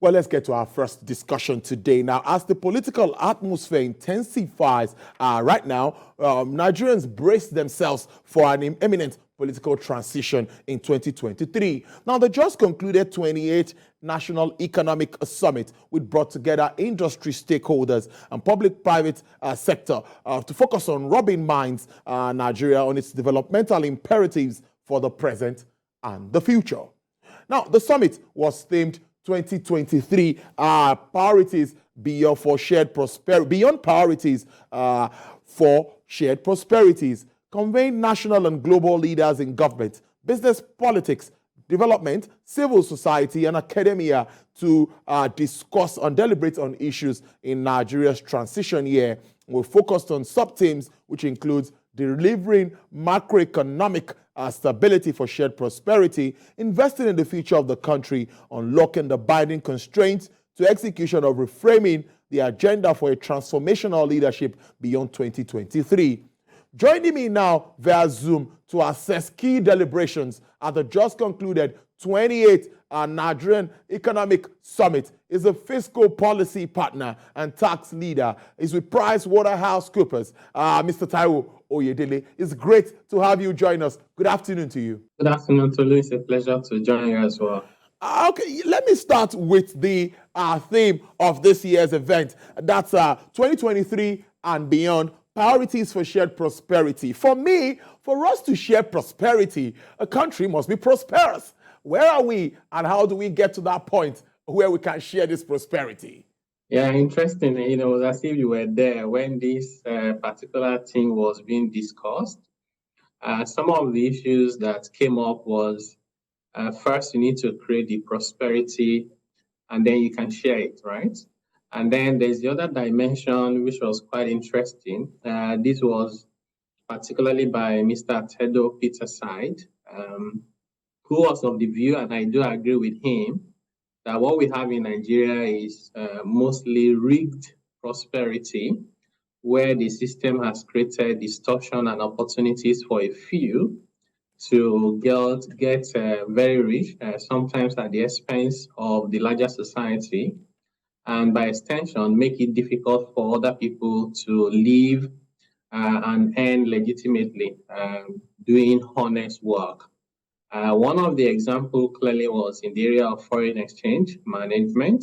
Well, let's get to our first discussion today. Now, as the political atmosphere intensifies right now, Nigerians brace themselves for an imminent political transition in 2023. Now, the just concluded 28th National Economic Summit, which brought together industry stakeholders and public-private sector to focus on rubbing minds Nigeria on its developmental imperatives for the present and the future. Now, the summit was themed 2023 priorities beyond priorities for shared prosperities, conveying national and global leaders in government, business, politics, development, civil society, and academia to discuss and deliberate on issues in Nigeria's transition year. We focused on sub-themes, which includes delivering macroeconomic stability for shared prosperity, investing in the future of the country, unlocking the binding constraints to execution of reframing the agenda for a transformational leadership beyond 2023. Joining me now via Zoom to assess key deliberations at the just concluded 28th Nigerian Economic Summit is a fiscal policy partner and tax leader. He's with PricewaterhouseCoopers, Mr. Taiwo Oyedele. It's great to have you join us. Good afternoon to you. Good afternoon, Tolu. It's a pleasure to join you as well. Okay, let me start with the theme of this year's event. That's 2023 and beyond. Priorities for shared prosperity. For me, for us to share prosperity, a country must be prosperous. Where are we and how do we get to that point where we can share this prosperity? Yeah, interesting. It was as if you were there when this particular thing was being discussed. Some of the issues that came up was first, you need to create the prosperity and then you can share it, right? And then there's the other dimension, which was quite interesting. This was particularly by Mr. Tedo Peter's side, who was of the view, and I do agree with him, that what we have in Nigeria is mostly rigged prosperity, where the system has created distortion and opportunities for a few to get very rich, sometimes at the expense of the larger society, and by extension, make it difficult for other people to live and earn legitimately, doing honest work. One of the examples clearly was in the area of foreign exchange management.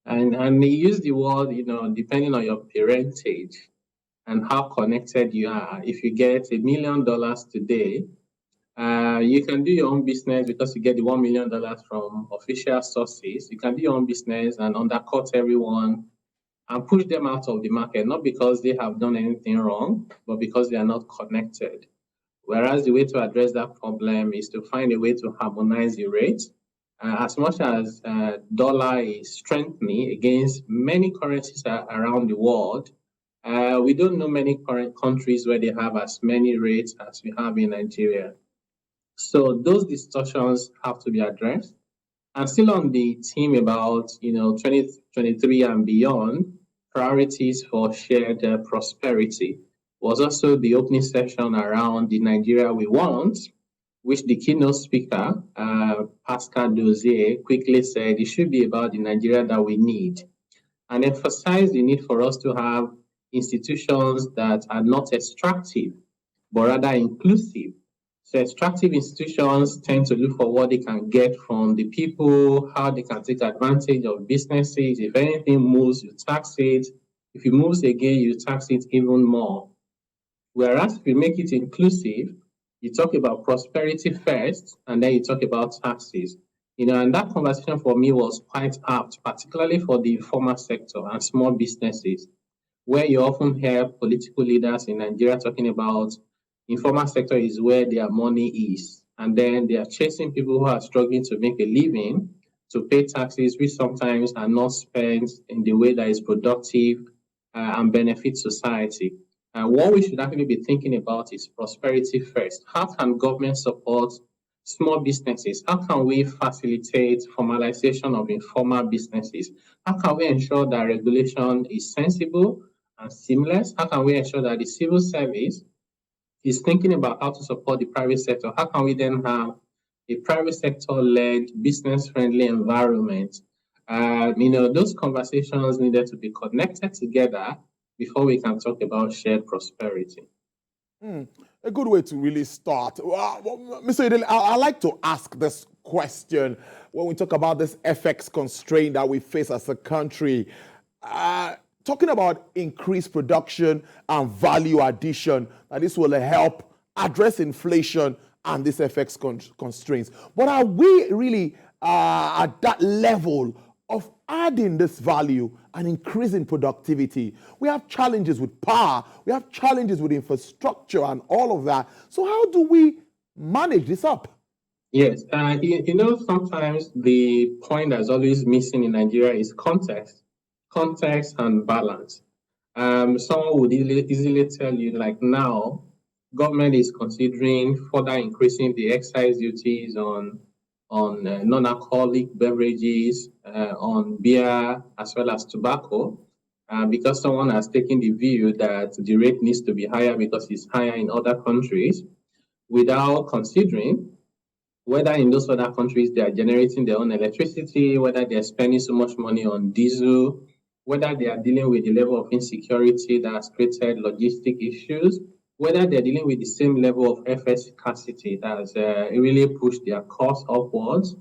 And they use the word, depending on your parentage and how connected you are. If you get $1 million today, you can do your own business because you get the $1 million from official sources. You can do your own business and undercut everyone and push them out of the market, not because they have done anything wrong, but because they are not connected. Whereas the way to address that problem is to find a way to harmonize the rates. As much as dollar is strengthening against many currencies around the world, we don't know many current countries where they have as many rates as we have in Nigeria. So those distortions have to be addressed. And still on the theme about 2023 and beyond, priorities for shared prosperity was also the opening session around the Nigeria we want, which the keynote speaker, Pascal Dozier, quickly said it should be about the Nigeria that we need, and emphasized the need for us to have institutions that are not extractive, but rather inclusive. So extractive institutions tend to look for what they can get from the people, how they can take advantage of businesses. If anything moves, you tax it. If it moves again, you tax it even more. Whereas if you make it inclusive, you talk about prosperity first, and then you talk about taxes. And that conversation for me was quite apt, particularly for the informal sector and small businesses, where you often hear political leaders in Nigeria talking about informal sector is where their money is. And then they are chasing people who are struggling to make a living to pay taxes, which sometimes are not spent in the way that is productive and benefit society. What we should actually be thinking about is prosperity first. How can government support small businesses? How can we facilitate formalization of informal businesses? How can we ensure that regulation is sensible and seamless? How can we ensure that the civil service is thinking about how to support the private sector? How can we then have a private sector-led, business-friendly environment Those conversations needed to be connected together before we can talk about shared prosperity. A good way to really start. Mr. Oyedele, I like to ask this question when we talk about this FX constraint that we face as a country. Talking about increased production and value addition, and this will help address inflation and this FX constraints. But are we really at that level of adding this value and increasing productivity? We have challenges with power, we have challenges with infrastructure and all of that. So how do we manage this up? Yes, sometimes the point that's always missing in Nigeria is context and balance. Someone would easily tell you, like now, government is considering further increasing the excise duties on non-alcoholic beverages, on beer, as well as tobacco, because someone has taken the view that the rate needs to be higher because it's higher in other countries, without considering whether in those other countries they are generating their own electricity, whether they are spending so much money on diesel, whether they are dealing with the level of insecurity that has created logistic issues, whether they're dealing with the same level of FX scarcity that has really pushed their costs upwards.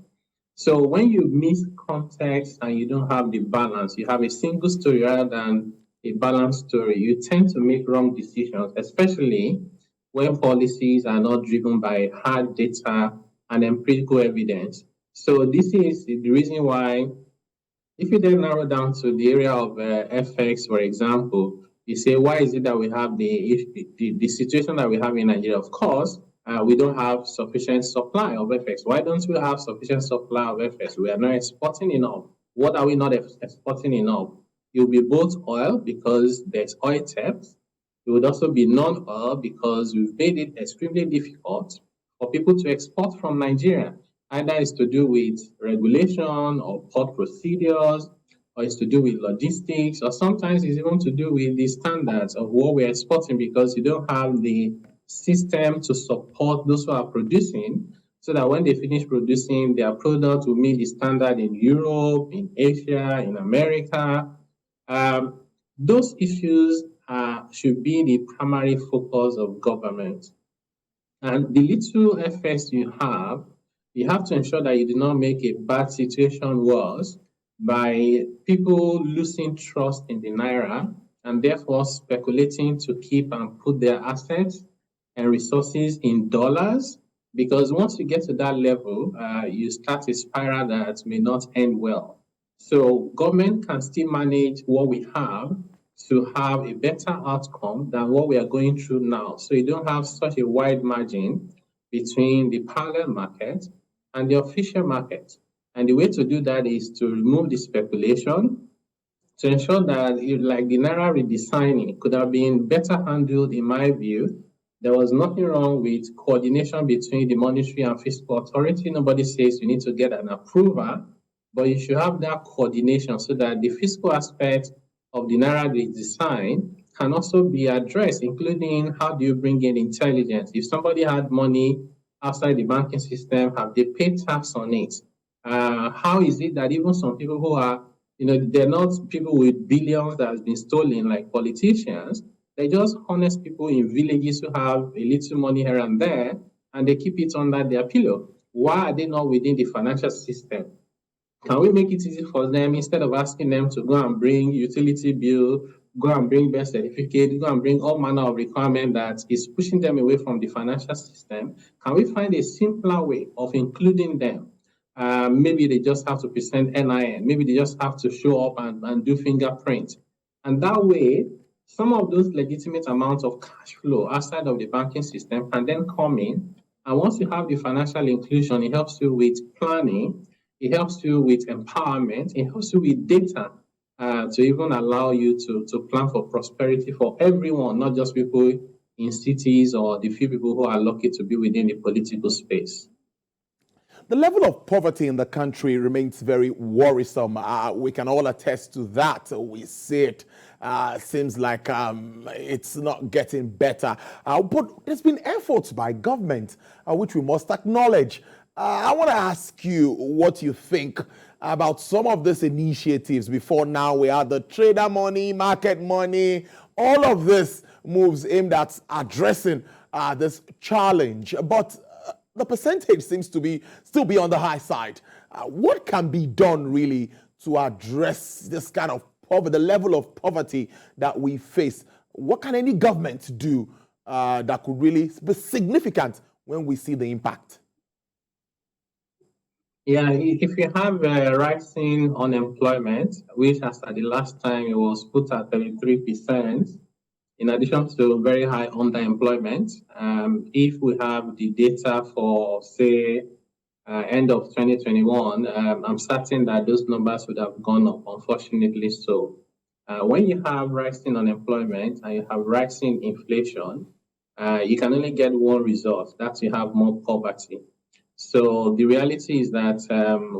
So when you miss context and you don't have the balance, you have a single story rather than a balanced story, you tend to make wrong decisions, especially when policies are not driven by hard data and empirical evidence. So this is the reason why, if you then narrow down to the area of FX, for example, you say, why is it that we have the situation that we have in Nigeria? Of course, we don't have sufficient supply of FX. Why don't we have sufficient supply of FX? We are not exporting enough. What are we not exporting enough? It will be both oil because there's oil theft. It would also be non-oil because we've made it extremely difficult for people to export from Nigeria. Either it's to do with regulation or port procedures, or it's to do with logistics, or sometimes it's even to do with the standards of what we're exporting because you don't have the system to support those who are producing so that when they finish producing, their product will meet the standard in Europe, in Asia, in America. Those issues should be the primary focus of government. And the little FX you have to ensure that you do not make a bad situation worse by people losing trust in the Naira and therefore speculating to keep and put their assets and resources in dollars. Because once you get to that level, you start a spiral that may not end well. So government can still manage what we have to have a better outcome than what we are going through now. So you don't have such a wide margin between the parallel market and the official market. And the way to do that is to remove the speculation, to ensure that like the Naira redesigning could have been better handled, in my view. There was nothing wrong with coordination between the monetary and fiscal authority. Nobody says you need to get an approval, but you should have that coordination so that the fiscal aspect of the Naira redesign can also be addressed, including how do you bring in intelligence? If somebody had money outside the banking system, have they paid tax on it? How is it that even some people who are, they're not people with billions that has been stolen like politicians, they're just honest people in villages who have a little money here and there, and they keep it under their pillow. Why are they not within the financial system? Can we make it easy for them instead of asking them to go and bring utility bill, go and bring birth certificate, go and bring all manner of requirement that is pushing them away from the financial system? Can we find a simpler way of including them? Maybe they just have to present NIN. Maybe they just have to show up and do fingerprint. And that way, some of those legitimate amounts of cash flow outside of the banking system can then come in. And once you have the financial inclusion, it helps you with planning, it helps you with empowerment, it helps you with data to even allow you to plan for prosperity for everyone, not just people in cities or the few people who are lucky to be within the political space. The level of poverty in the country remains very worrisome. We can all attest to that. We see it. Seems like it's not getting better. But there's been efforts by government, which we must acknowledge. I want to ask you what you think about some of these initiatives. Before now, we had the trader money, market money. All of this moves aimed at addressing this challenge. But the percentage seems to still be on the high side. What can be done really to address this kind of poverty, the level of poverty that we face? What can any government do that could really be significant when we see the impact? Yeah, if you have rising unemployment, which as at the last time it was put at 33%, in addition to very high underemployment, if we have the data for, say, end of 2021, I'm certain that those numbers would have gone up, unfortunately so. When you have rising unemployment and you have rising inflation, you can only get one result, that you have more poverty. So the reality is that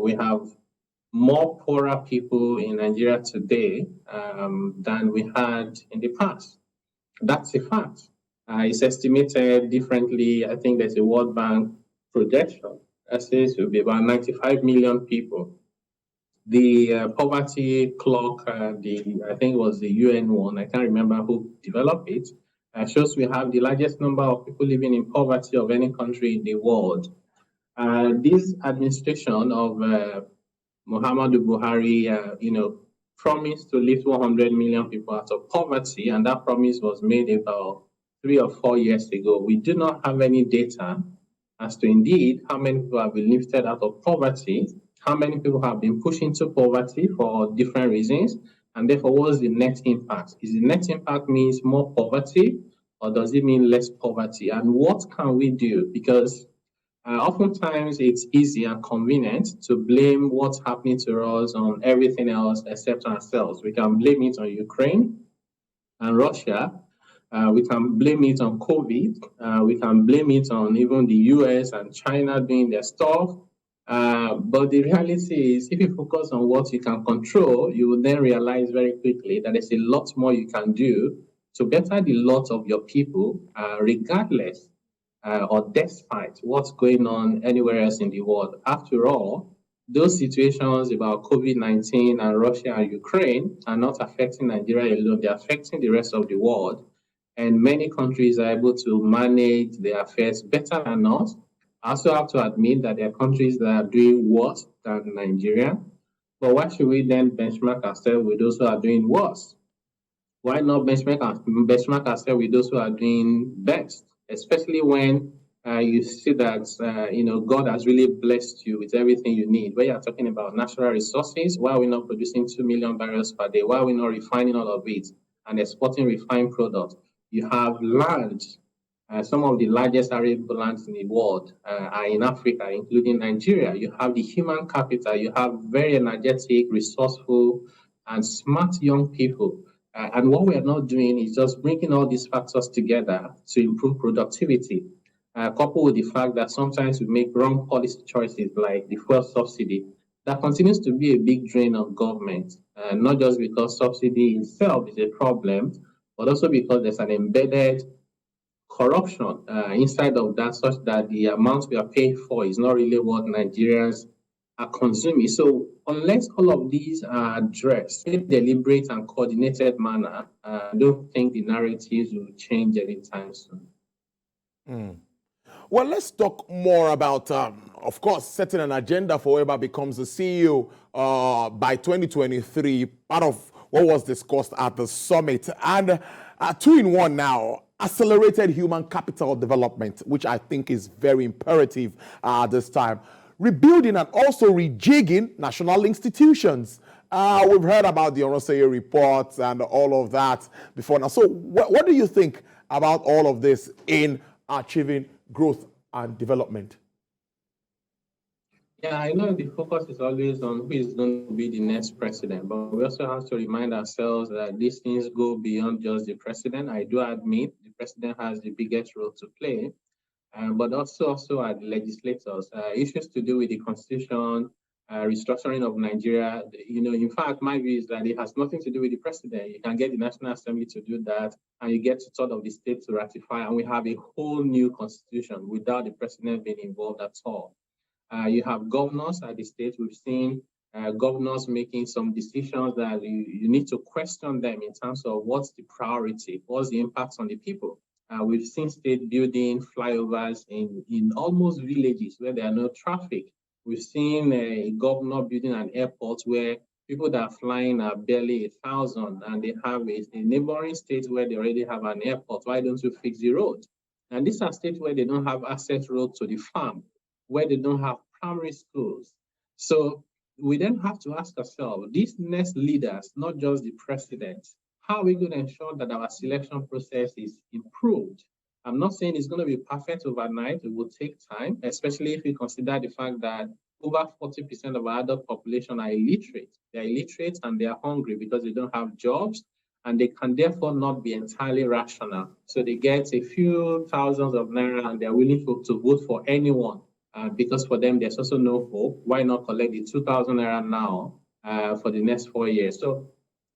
we have more poorer people in Nigeria today than we had in the past. That's a fact. It's estimated differently. I think there's a World Bank projection that says it will be about 95 million people. The poverty clock, I think it was the UN one, I can't remember who developed it, shows we have the largest number of people living in poverty of any country in the world. This administration of Muhammadu Buhari, promised to lift 100 million people out of poverty, and that promise was made about 3 or 4 years ago. We do not have any data as to indeed how many people have been lifted out of poverty, how many people have been pushed into poverty for different reasons, and therefore what's the net impact? Is the net impact means more poverty, or does it mean less poverty? And what can we do? Because oftentimes it's easy and convenient to blame what's happening to us on everything else except ourselves. We can blame it on Ukraine and Russia. We can blame it on COVID. We can blame it on even the US and China doing their stuff. But the reality is, if you focus on what you can control, you will then realize very quickly that there's a lot more you can do to better the lot of your people, regardless or despite what's going on anywhere else in the world. After all, those situations about COVID-19 and Russia and Ukraine are not affecting Nigeria alone, they're affecting the rest of the world. And many countries are able to manage their affairs better than us. I also have to admit that there are countries that are doing worse than Nigeria. But why should we then benchmark ourselves with those who are doing worse? Why not benchmark ourselves with those who are doing best? Especially when you see that God has really blessed you with everything you need. When you're talking about natural resources, why are we not producing 2 million barrels per day? Why are we not refining all of it and exporting refined products? You have land. Some of the largest arable lands in the world are in Africa, including Nigeria. You have the human capital. You have very energetic, resourceful, and smart young people. And what we are not doing is just bringing all these factors together to improve productivity, coupled with the fact that sometimes we make wrong policy choices like the fuel subsidy. That continues to be a big drain on government, not just because subsidy itself is a problem, but also because there's an embedded corruption inside of that, such that the amount we are paying for is not really what Nigerians are consuming. So unless all of these are addressed in a deliberate and coordinated manner, I don't think the narratives will change anytime soon. Well, let's talk more about, of course, setting an agenda for whoever becomes the CEO by 2023, part of what was discussed at the summit. And 2-in-1 now, accelerated human capital development, which I think is very imperative this time. Rebuilding and also rejigging national institutions. We've heard about the Oroseye reports and all of that before now. So what do you think about all of this in achieving growth and development? Yeah, I know the focus is always on who is going to be the next president, but we also have to remind ourselves that these things go beyond just the president. I do admit the president has the biggest role to play, but also at legislators. Issues to do with the constitution, restructuring of Nigeria. In fact, my view is that it has nothing to do with the president. You can get the National Assembly to do that, and you get 2/3 of the state to ratify, and we have a whole new constitution without the president being involved at all. You have governors at the state. We've seen governors making some decisions that you need to question them in terms of what's the priority, what's the impact on the people. We've seen state building flyovers in almost villages where there are no traffic. We've seen a governor building an airport where people that are flying are barely 1,000, and they have a neighboring state where they already have an airport. Why don't you fix the road? And these are states where they don't have access road to the farm, where they don't have primary schools. So we then have to ask ourselves, these next leaders, not just the president, how are we going to ensure that our selection process is improved? I'm not saying it's going to be perfect overnight. It will take time, especially if you consider the fact that over 40% of our adult population are illiterate. They're illiterate and they are hungry because they don't have jobs, and they can therefore not be entirely rational. So they get a few thousands of naira and they're willing to vote for anyone because for them, there's also no hope. Why not collect the 2,000 naira now for the next 4 years? So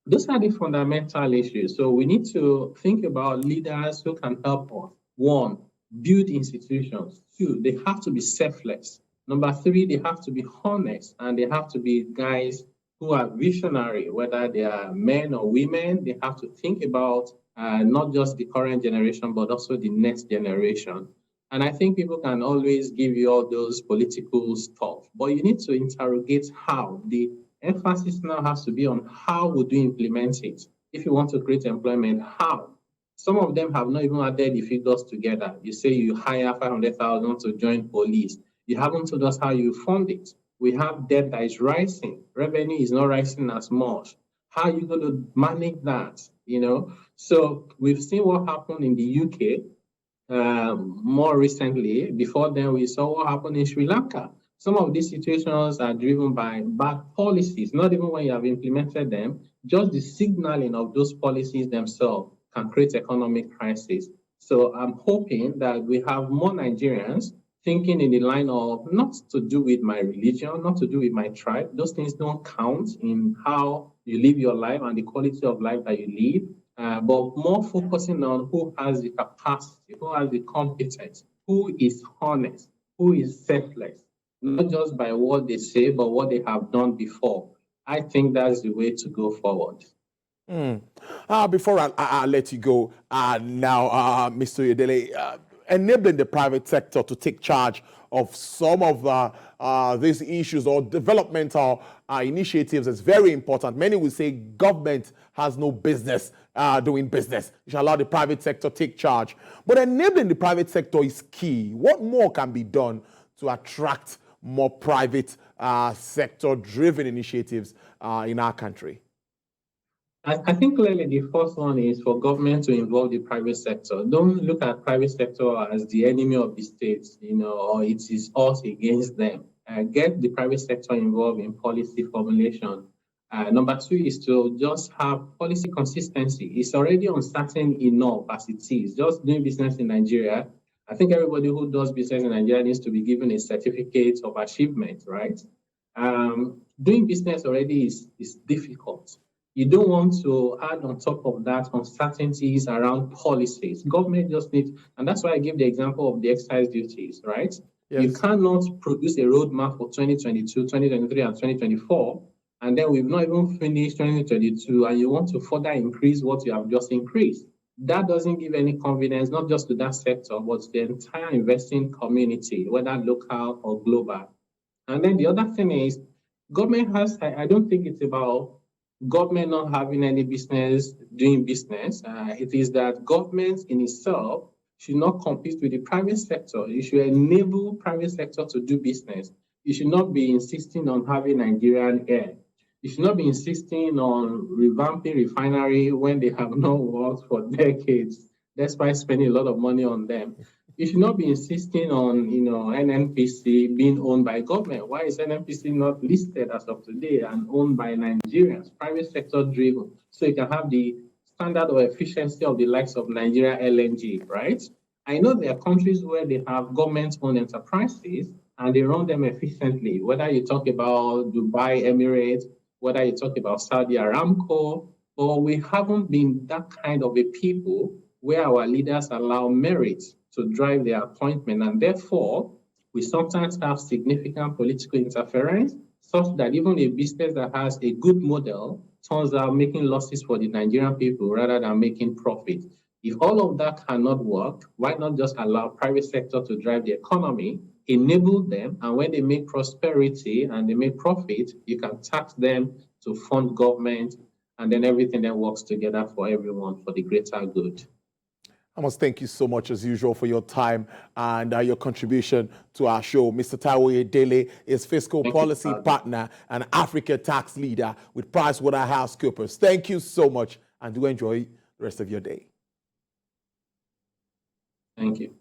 those are the fundamental issues. So we need to think about leaders who can help us. One, build institutions. Two, they have to be selfless. Number three, they have to be honest, and they have to be guys who are visionary, whether they are men or women. They have to think about not just the current generation, but also the next generation. And I think people can always give you all those political stuff, but you need to interrogate how. The emphasis now has to be on how would you implement it. If you want to create employment, how? Some of them have not even added the figures together. You say you hire 500,000 to join police. You haven't told us how you fund it. We have debt that is rising. Revenue is not rising as much. How are you going to manage that? So we've seen what happened in the UK more recently. Before then, we saw what happened in Sri Lanka. Some of these situations are driven by bad policies, not even when you have implemented them. Just the signaling of those policies themselves can create economic crisis. So I'm hoping that we have more Nigerians thinking in the line of not to do with my religion, not to do with my tribe. Those things don't count in how you live your life and the quality of life that you live, but more focusing on who has the capacity, who has the competence, who is honest, who is selfless, not just by what they say, but what they have done before. I think that's the way to go forward. Before I let you go now, Mr. Oyedele, enabling the private sector to take charge of some of these issues or developmental initiatives is very important. Many will say government has no business doing business. You should allow the private sector take charge. But enabling the private sector is key. What more can be done to attract more private sector-driven initiatives in our country? I think clearly the first one is for government to involve the private sector. Don't look at private sector as the enemy of the state, or it is us against them. Get the private sector involved in policy formulation. Number two is to just have policy consistency. It's already uncertain enough as it is. Just doing business in Nigeria, I think everybody who does business in Nigeria needs to be given a certificate of achievement, right? Doing business already is difficult. You don't want to add on top of that uncertainties around policies. Government just needs, and that's why I give the example of the excise duties, right? Yes. You cannot produce a roadmap for 2022, 2023, and 2024, and then we've not even finished 2022, and you want to further increase what you have just increased. That doesn't give any confidence, not just to that sector, but to the entire investing community, whether local or global. And then the other thing is, government has, I don't think it's about government not having any business doing business. It is that government in itself should not compete with the private sector. You should enable private sector to do business. You should not be insisting on having Nigerian air. You should not be insisting on revamping refinery when they have not worked for decades, despite spending a lot of money on them. You should not be insisting on, NNPC being owned by government. Why is NNPC not listed as of today and owned by Nigerians, private sector driven, so you can have the standard of efficiency of the likes of Nigeria LNG, right? I know there are countries where they have government-owned enterprises and they run them efficiently, whether you talk about Dubai Emirates, whether you talk about Saudi Aramco, but we haven't been that kind of a people where our leaders allow merit to drive their appointment, and therefore we sometimes have significant political interference such that even a business that has a good model turns out making losses for the Nigerian people rather than making profit. If all of that cannot work, why not just allow private sector to drive the economy, enable them, and when they make prosperity and they make profit, you can tax them to fund government, and then everything that works together for everyone for the greater good. I must thank you so much, as usual, for your time and your contribution to our show. Mr. Taiwo Oyedele is Fiscal Policy Partner and Africa Tax Leader with PricewaterhouseCoopers. Thank you so much, and do enjoy the rest of your day. Thank you.